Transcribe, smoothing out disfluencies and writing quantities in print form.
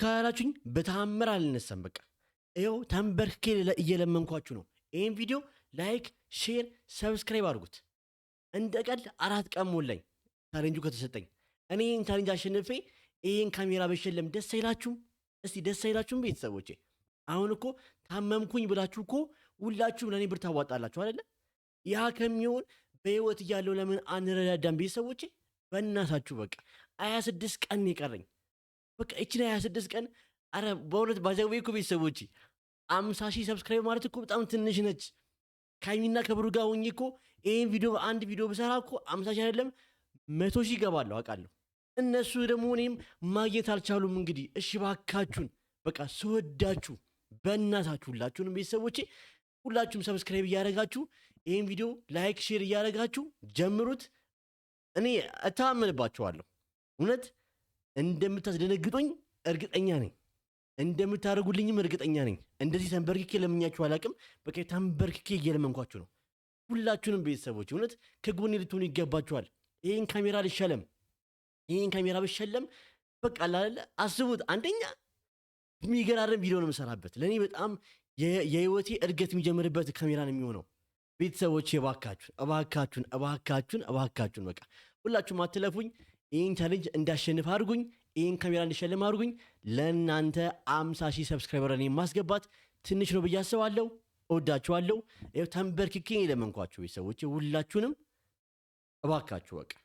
ካላችሁኝ በተአምር አልነሳም። በቃ ይኸው ተንበርክኬ እየለመንኳችሁ ነው። ይህን ቪዲዮ ላይክ፣ ሼር፣ ሰብስክራይብ አድርጉት። እንደ ቀልድ 4 ቀን ሞላኝ ቻሌንጁ ከተሰጠኝ። እኔ ይህን ቻሌንጅ አሸንፌ ይህን ካሜራ በሸለም ደስ አይላችሁም? እስቲ ደስ አይላችሁም ቤተሰቦቼ? አሁን እኮ ታመምኩኝ ብላችሁ እኮ ሁላችሁም ለእኔ ብር ታዋጣላችሁ አይደለ? ያ ከሚሆን በህይወት እያለው ለምን አንረዳዳም ቤተሰቦቼ? በእናታችሁ በቃ 26 ቀን የቀረኝ በቃ እችን 26 ቀን አረ በእውነት ባዘዌ እኮ ቤተሰቦቼ 50 ሺህ ሰብስክራይብ ማለት እኮ በጣም ትንሽ ነች። ከሀይሚና ከብሩ ጋር ሆኜ እኮ ይህን ቪዲዮ አንድ ቪዲዮ ብሰራ እኮ 50 ሺህ አይደለም 100 ሺህ ይገባለሁ አውቃለሁ። እነሱ ደግሞ እኔም ማግኘት አልቻሉም። እንግዲህ እሺ ባካችሁን በቃ ስወዳችሁ በእናታችሁ ሁላችሁንም ቤተሰቦቼ ሁላችሁም ሰብስክራይብ እያደረጋችሁ ይህን ቪዲዮ ላይክ ሼር እያደረጋችሁ ጀምሩት። እኔ እተማመንባችኋለሁ። እውነት እንደምታስደነግጡኝ እርግጠኛ ነኝ፣ እንደምታደርጉልኝም እርግጠኛ ነኝ። እንደዚህ ተንበርክኬ ለምኛችሁ አላቅም። በቃ ተንበርክኬ እየለመንኳችሁ ነው። ሁላችሁንም ቤተሰቦች እውነት ከጎኔ ልትሆኑ ይገባችኋል። ይህን ካሜራ ልሸለም፣ ይህን ካሜራ ብሸለም በቃ ላለ አስቡት። አንደኛ የሚገራረም ቪዲዮ ነው የምሰራበት። ለእኔ በጣም የህይወቴ እድገት የሚጀምርበት ካሜራ ነው የሚሆነው። ቤተሰቦች እባካችሁን እባካችሁን እባካችሁን እባካችሁን በቃ ሁላችሁም አትለፉኝ። ይህን ቻሌንጅ እንዳሸንፍ አድርጉኝ። ይህን ካሜራ እንዲሸልም አድርጉኝ። ለእናንተ 50 ሺህ ሰብስክራይበር እኔ ማስገባት ትንሽ ነው ብዬ አስባለሁ። እወዳችኋለሁ። ተንበርክኬ የለመንኳችሁ ቤተሰቦች ሁላችሁንም እባካችሁ በቃ